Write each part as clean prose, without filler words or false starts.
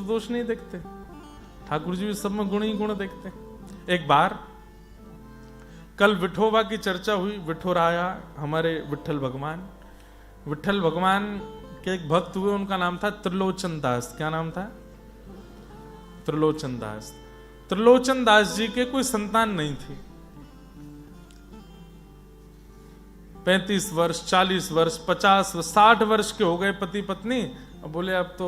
दोष नहीं देखते, ठाकुर जी भी सब में गुण ही गुण देखते। एक बार कल विठोबा की चर्चा हुई, विठोराया हमारे विठल भगवान, विठल भगवान के एक भक्त हुए, उनका नाम था त्रिलोचन दास। क्या नाम था? त्रिलोचन दास। त्रिलोचन दास जी के कोई संतान नहीं थी। 35 वर्ष, 40 वर्ष, 50 वर्ष, 60 वर्ष के हो गए पति पत्नी। अब बोले अब तो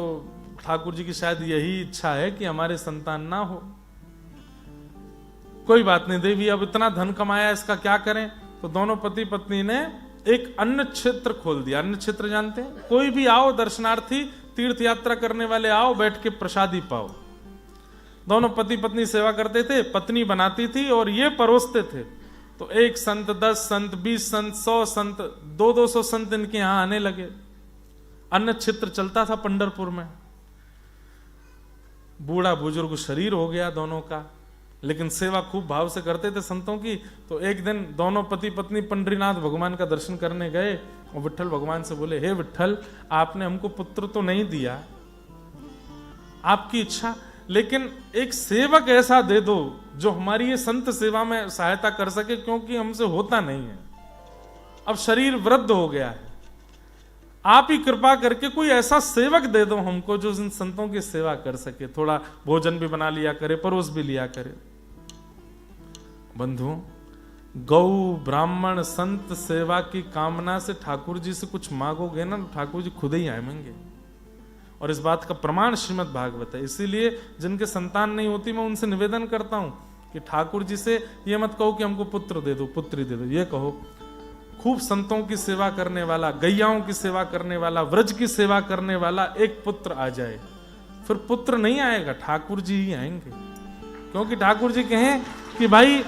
ठाकुर जी की शायद यही इच्छा है कि हमारे संतान ना हो। कोई बात नहीं देवी, अब इतना धन कमाया, इसका क्या करें? तो दोनों पति पत्नी ने एक अन्न क्षेत्र खोल दिया। अन्न क्षेत्र जानते हैं? कोई भी आओ दर्शनार्थी, तीर्थ यात्रा करने वाले आओ, बैठ के प्रसादी पाओ। दोनों पति पत्नी सेवा करते थे, पत्नी बनाती थी और ये परोसते थे। तो एक संत, 10 संत, 20 संत, 100 संत, 200 संत इनके यहां आने लगे। अन्न क्षेत्र चलता था पंढरपुर में। बूढ़ा बुजुर्ग शरीर हो गया दोनों का, लेकिन सेवा खूब भाव से करते थे संतों की। तो एक दिन दोनों पति पत्नी पंडरीनाथ भगवान का दर्शन करने गए और विठल भगवान से बोले, हे विठल, आपने हमको पुत्र तो नहीं दिया, आपकी इच्छा, लेकिन एक सेवक ऐसा दे दो जो हमारी ये संत सेवा में सहायता कर सके, क्योंकि हमसे होता नहीं है। अब शरीर वृद्ध हो गया है, आप ही कृपा करके कोई ऐसा सेवक दे दो हमको जो इन संतों की सेवा कर सके, थोड़ा भोजन भी बना लिया करे, परोस भी लिया करे। बंधुओं, गौ ब्राह्मण संत सेवा की कामना से ठाकुर जी से कुछ मांगोगे ना, ठाकुर जी खुद ही आएंगे। और इस बात का प्रमाण श्रीमद् भागवत है। इसीलिए जिनके संतान नहीं होती, मैं उनसे निवेदन करता हूं कि ठाकुर जी से ये मत कहो कि हमको पुत्र दे दो, पुत्री दे दो। ये कहो खूब संतों की सेवा करने वाला, गैयाओं की सेवा करने वाला, व्रज की सेवा करने वाला एक पुत्र आ जाए। फिर पुत्र नहीं आएगा, ठाकुर जी ही आएंगे। क्योंकि ठाकुर जी कहें कि भाई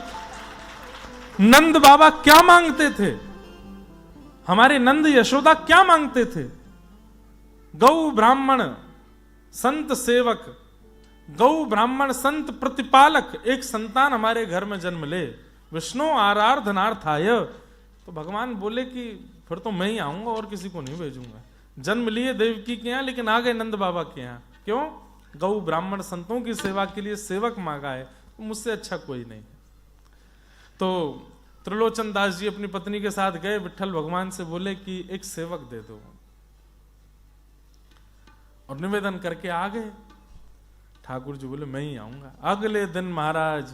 नंद बाबा क्या मांगते थे, हमारे नंद यशोदा क्या मांगते थे? गौ ब्राह्मण संत सेवक, गौ ब्राह्मण संत प्रतिपालक, एक संतान हमारे घर में जन्म ले, विष्णु आराधनार्थाय। तो भगवान बोले कि फिर तो मैं ही आऊंगा और किसी को नहीं भेजूंगा। जन्म लिए देवकी के यहां, लेकिन आ गए नंद बाबा के यहां। क्यों? गौ ब्राह्मण संतों की सेवा के लिए सेवक मांगा है, तो मुझसे अच्छा कोई नहीं। तो त्रिलोचन दास जी अपनी पत्नी के साथ गए, विठल भगवान से बोले कि एक सेवक दे दो, और निवेदन करके आ गए। ठाकुर जी बोले मैं ही आऊंगा। अगले दिन महाराज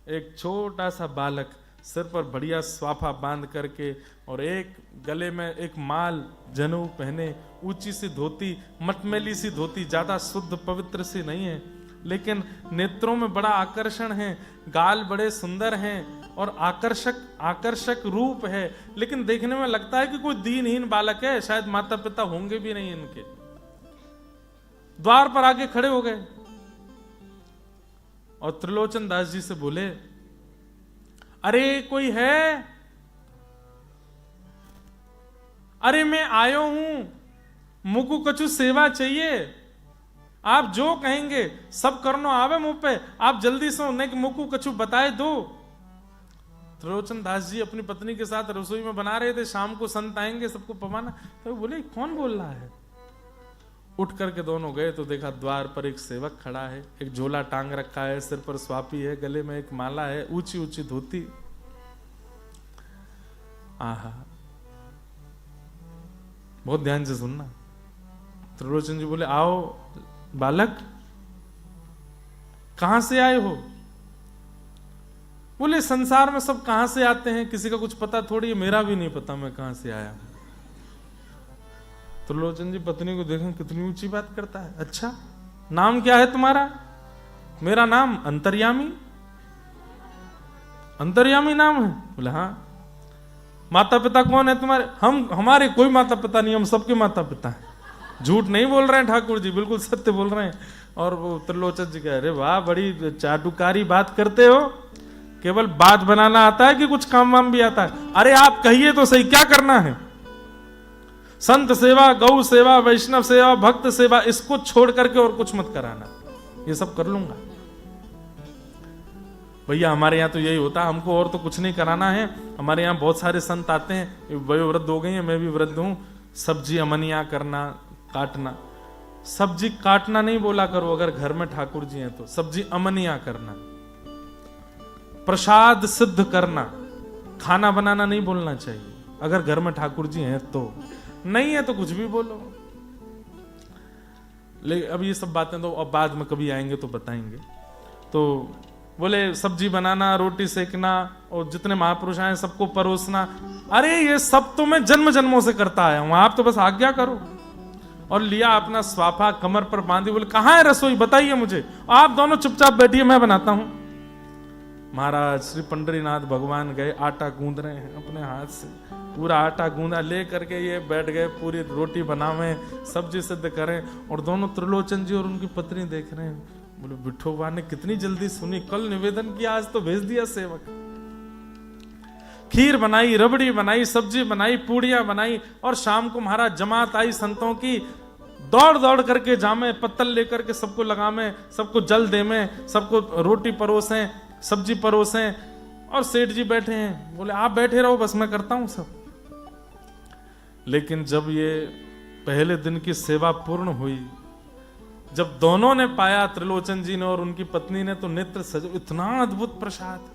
एक छोटा सा बालक सिर पर बढ़िया स्वाफा बांध करके और एक गले में एक माल जनेऊ पहने, ऊंची सी धोती, मटमैली सी धोती, ज्यादा शुद्ध पवित्र सी नहीं है, लेकिन नेत्रों में बड़ा आकर्षण है, गाल बड़े सुंदर हैं और आकर्षक रूप है, लेकिन देखने में लगता है कि कोई दीनहीन बालक है, शायद माता पिता होंगे भी नहीं इनके। द्वार पर आके खड़े हो गए और त्रिलोचन दास जी से बोले, अरे कोई है? अरे मैं आयो हूं, मुकु कछु सेवा चाहिए, आप जो कहेंगे सब करनो आवे मुंह पे, आप जल्दी से उन्हें मुकु कछु बताए दो। त्रिलोचन दास जी अपनी पत्नी के साथ रसोई में बना रहे थे, शाम को संत आएंगे सबको पवाना। तो बोले कौन बोल रहा है? उठ करके दोनों गए तो देखा द्वार पर एक सेवक खड़ा है, एक झोला टांग रखा है, सिर पर स्वापी है, गले में एक माला है, ऊंची ऊंची धोती। आहा, बहुत ध्यान से सुनना। त्रिलोचन जी बोले, आओ बालक, कहां से आए हो? बोले संसार में सब कहां से आते हैं, किसी का कुछ पता थोड़ी है, मेरा भी नहीं पता मैं कहां से आया। त्रिलोचन जी पत्नी को देखें कितनी ऊंची बात करता है। अच्छा, नाम क्या है तुम्हारा? मेरा नाम अंतर्यामी। अंतर्यामी नाम है? बोले हाँ। माता पिता कौन है तुम्हारे? हमारे कोई माता पिता नहीं, हम सबके माता पिता हैं। झूठ नहीं बोल रहे हैं ठाकुर जी, बिल्कुल सत्य बोल रहे हैं। और वो त्रिलोचन जी कह रहे, वाह बड़ी चाटुकारी बात करते हो, केवल बात बनाना आता है कि कुछ काम वाम भी आता है? अरे आप कहिए तो सही, क्या करना है? संत सेवा, गौ सेवा, वैष्णव सेवा, भक्त सेवा, इसको छोड़ करके और कुछ मत कराना, ये सब कर लूंगा। भैया हमारे यहाँ तो यही होता है, हमको और तो कुछ नहीं कराना है। हमारे यहाँ बहुत सारे संत आते हैं, वयोवृद्ध हो गई हैं, मैं भी वृद्ध हूँ, सब्जी अमनिया करना, काटना। सब्जी काटना नहीं बोला करो अगर घर में ठाकुर जी हैं तो, सब्जी अमनिया करना, प्रसाद सिद्ध करना, खाना बनाना नहीं बोलना चाहिए अगर घर में ठाकुर जी हैं तो। नहीं है तो कुछ भी बोलो। लेकिन अब ये सब बातें तो अब बाद में कभी आएंगे तो बताएंगे। तो बोले सब्जी बनाना, रोटी सेकना और जितने महापुरुष आए सबको परोसना, अरे ये सब तो मैं जन्म जन्मों से करता आया हूं, आप तो बस आज्ञा करो। और लिया अपना स्वाफा कमर पर बांधी, बोले कहां है रसोई बताइए मुझे, आप दोनों चुपचाप बैठिए मैं बनाता हूं। महाराज श्री पंडरीनाथ भगवान गए, आटा गूंद रहे हैं अपने हाथ से, पूरा आटा गूंदा ले करके ये बैठ गए, पूरी रोटी बनावे, सब्जी सिद्ध करें। और दोनों त्रिलोचन जी और उनकी पत्नी देख रहे हैं, बोले विठोबा ने कितनी जल्दी सुनी, कल निवेदन किया आज तो भेज दिया सेवक। खीर बनाई, रबड़ी बनाई, सब्जी बनाई, पूड़ियां बनाई। और शाम को महाराज जमात आई संतों की, दौड़ दौड़ करके जामे, पत्तल लेकर के सबको लगामे, सबको जल दे में, सबको रोटी परोसें, सब्जी परोसें। और सेठ जी बैठे हैं, बोले आप बैठे रहो बस मैं करता हूं सब। लेकिन जब ये पहले दिन की सेवा पूर्ण हुई, जब दोनों ने पाया, त्रिलोचन जी ने और उनकी पत्नी ने, तो नेत्र सज, इतना अद्भुत प्रसाद।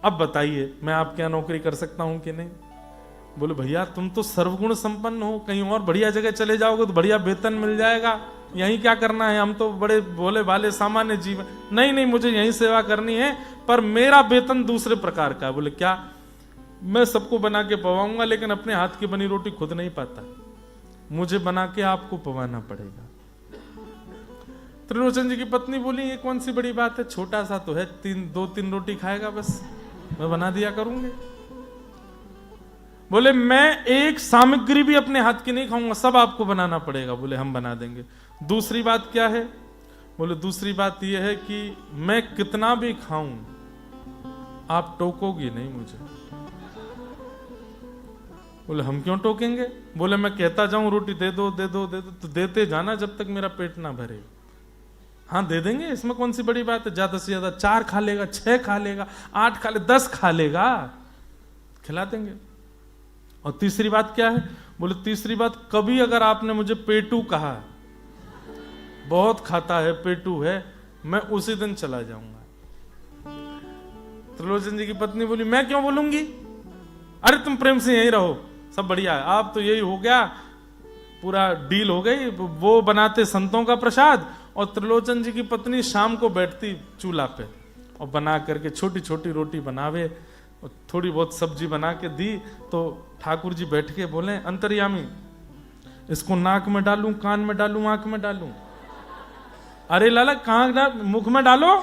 अब बताइए मैं आपके यहां नौकरी कर सकता हूं कि नहीं? बोले भैया तुम तो सर्वगुण संपन्न हो, कहीं और बढ़िया जगह चले जाओगे तो बढ़िया वेतन मिल जाएगा, यहीं क्या करना है, हम तो बड़े भोले भाले सामान्य जीवन। नहीं नहीं मुझे यहीं सेवा करनी है, पर मेरा वेतन दूसरे प्रकार का है। बोले क्या? मैं सबको बना के पवाऊंगा लेकिन अपने हाथ की बनी रोटी खुद नहीं पाता, मुझे बना के आपको पवाना पड़ेगा। त्रिलोचन जी की पत्नी बोली ये कौन सी बड़ी बात है, छोटा सा तो है, दो तीन रोटी खाएगा बस, मैं बना दिया करूंगी। बोले मैं एक सामग्री भी अपने हाथ की नहीं खाऊंगा, सब आपको बनाना पड़ेगा। बोले हम बना देंगे। दूसरी बात क्या है? बोले दूसरी बात यह है कि मैं कितना भी खाऊं आप टोकोगी नहीं मुझे। बोले हम क्यों टोकेंगे? बोले मैं कहता जाऊं रोटी दे दो दे दो दे दो, तो देते जाना जब तक मेरा पेट ना भरे। हाँ दे देंगे, इसमें कौन सी बड़ी बात है, ज्यादा से ज्यादा 4 खा लेगा, 6 खा लेगा, 8 खा ले, 10 खा लेगा, खिला देंगे। और तीसरी बात क्या है? बोले तीसरी बात, कभी अगर आपने मुझे पेटू कहा, बहुत खाता है, पेटू है, मैं उसी दिन चला जाऊंगा। त्रिलोचन जी की पत्नी बोली मैं क्यों बोलूंगी, अरे तुम प्रेम से यहीं रहो, सब बढ़िया है। आप तो यही हो गया, पूरा डील हो गई। वो बनाते संतों का प्रसाद और त्रिलोचन जी की पत्नी शाम को बैठती चूल्हा पे और बना करके छोटी छोटी रोटी बनावे और थोड़ी बहुत सब्जी बना के दी। तो ठाकुर जी बैठ के बोले अंतर्यामी इसको नाक में डालूं, कान में डालूं, आंख में डालूं? अरे लाला कहां डाल, मुख में डालो।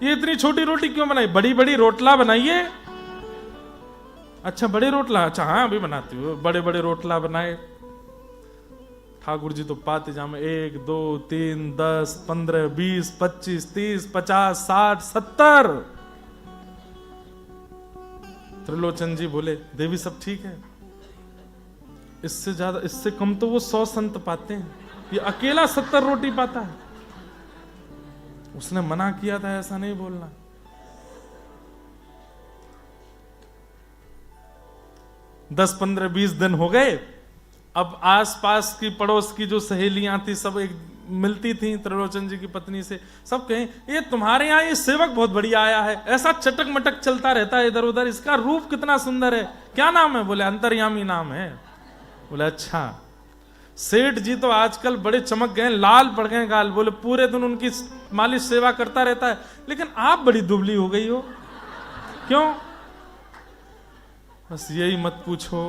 ये इतनी छोटी रोटी क्यों बनाई? बड़ी बड़ी रोटला बनाइए। अच्छा बड़े रोटला, अच्छा हाँ अभी बनाती हूँ। बड़े बड़े रोटला बनाए। ठाकुर जी तो पाते जामे 1 2 3 10 15 20 25 30 50 60 70। त्रिलोचन जी बोले देवी सब ठीक है, इससे ज्यादा इससे कम तो वो 100 संत पाते हैं, ये अकेला 70 रोटी पाता है। उसने मना किया था ऐसा नहीं बोलना। दस 15 20 दिन हो गए। अब आसपास की पड़ोस की जो सहेलियां थी सब एक मिलती थी त्रिलोचन जी की पत्नी से, सब कहें ये तुम्हारे यहाँ ये सेवक बहुत बढ़िया आया है, ऐसा चटक मटक चलता रहता है इधर उधर, इसका रूप कितना सुंदर है, क्या नाम है? बोले अंतर्यामी नाम है। बोले अच्छा। सेठ जी तो आजकल बड़े चमक गए, लाल पड़ गए गाल। बोले पूरे दिन उनकी मालिश सेवा करता रहता है, लेकिन आप बड़ी दुबली हो गई हो, क्यों? बस यही मत पूछो,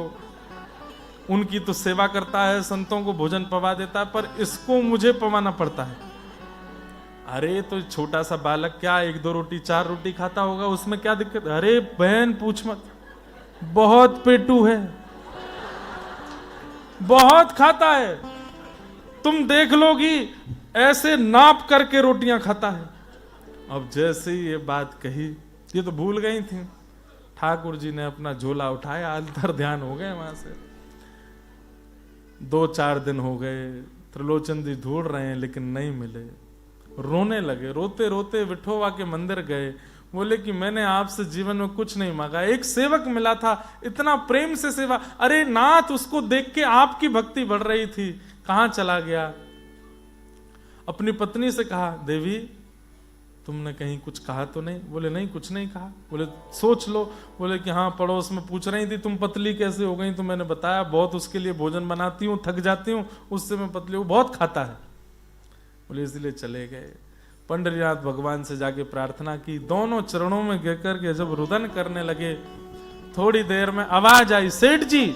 उनकी तो सेवा करता है, संतों को भोजन पवा देता है, पर इसको मुझे पवाना पड़ता है। अरे तो छोटा सा बालक क्या 1 2 रोटी 4 रोटी खाता होगा, उसमें क्या दिक्कत? अरे बहन पूछ मत, बहुत पेटू है, बहुत खाता है, तुम देख लोगी ऐसे नाप करके रोटियां खाता है। अब जैसे ही ये बात कही, ये तो भूल गई थी। ठाकुर जी ने अपना झोला उठाया, अंतर ध्यान हो गए वहां से। 2-4 दिन हो गए, त्रिलोचन जी ढूंढ रहे हैं लेकिन नहीं मिले। रोने लगे, रोते रोते विठोबा के मंदिर गए, बोले कि मैंने आपसे जीवन में कुछ नहीं मांगा, एक सेवक मिला था, इतना प्रेम से सेवा, अरे नाथ उसको देख के आपकी भक्ति बढ़ रही थी, कहां चला गया? अपनी पत्नी से कहा, देवी तुमने कहीं कुछ कहा तो नहीं? बोले नहीं, कुछ नहीं कहा। बोले सोच लो। बोले कि हाँ, पड़ोस में पूछ रही थी तुम पतली कैसे हो गई, तो मैंने बताया बहुत उसके लिए भोजन बनाती हूँ, थक जाती हूँ, उससे मैं पतली हूँ, बहुत खाता है। बोले इसलिए चले गए। पंडरीनाथ भगवान से जाके प्रार्थना की, दोनों चरणों में गिर करके जब रुदन करने लगे, थोड़ी देर में आवाज आई, सेठ जी।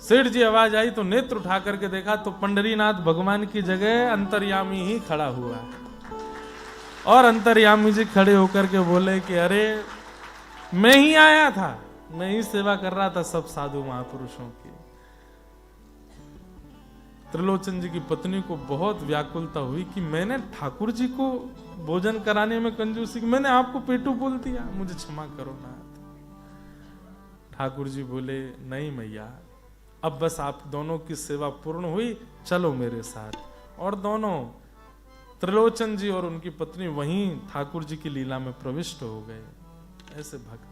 सेठ जी आवाज आई तो नेत्र उठा करके देखा तो पंडरीनाथ भगवान की जगह अंतर्यामी ही खड़ा हुआ है। और अंतर्यामी जी खड़े होकर के बोले कि अरे मैं ही आया था, मैं ही सेवा कर रहा था सब साधु महापुरुषों की। त्रिलोचन जी की पत्नी को बहुत व्याकुलता हुई कि मैंने ठाकुर जी को भोजन कराने में कंजूसी की, मैंने आपको पेटू बोल दिया, मुझे क्षमा करो नाथ। ठाकुर जी बोले नहीं मैया, अब बस आप दोनों की सेवा पूर्ण हुई, चलो मेरे साथ। और दोनों त्रिलोचन जी और उनकी पत्नी वहीं ठाकुर जी की लीला में प्रविष्ट हो गए। ऐसे भक्त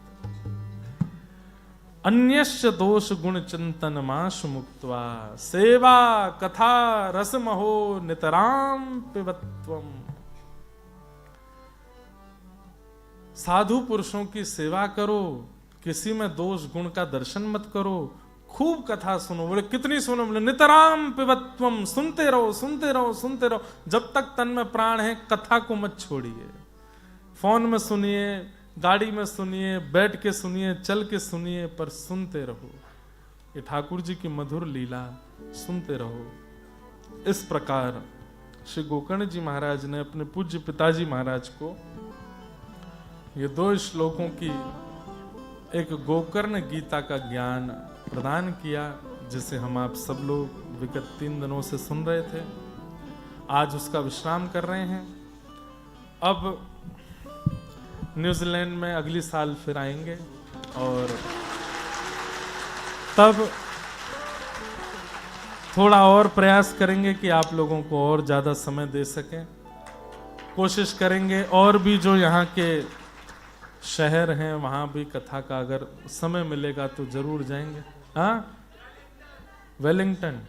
अन्यस्य दोष गुण चिंतन माशु मुक्त्वा सेवा कथा रसमहो नितराम पिबत्वम। साधु पुरुषों की सेवा करो, किसी में दोष गुण का दर्शन मत करो, खूब कथा सुनो। बोले कितनी सुनो? बोले नितराम पिबत्वम, सुनते रहो सुनते रहो सुनते रहो, जब तक तन में प्राण है कथा को मत छोड़िए। फोन में सुनिए, गाड़ी में सुनिए, बैठ के सुनिए, चल के सुनिए, पर सुनते रहो। ये ठाकुर जी की मधुर लीला सुनते रहो। इस प्रकार श्री गोकर्ण जी महाराज ने अपने पूज्य पिताजी महाराज को ये 2 श्लोकों की एक गोकर्ण गीता का ज्ञान प्रदान किया, जिसे हम आप सब लोग विगत 3 दिनों से सुन रहे थे। आज उसका विश्राम कर रहे हैं। अब न्यूजीलैंड में अगली साल फिर आएंगे और तब थोड़ा और प्रयास करेंगे कि आप लोगों को और ज्यादा समय दे सकें। कोशिश करेंगे और भी जो यहाँ के शहर हैं वहां भी कथा का अगर समय मिलेगा तो जरूर जाएंगे। हाँ, वेलिंगटन।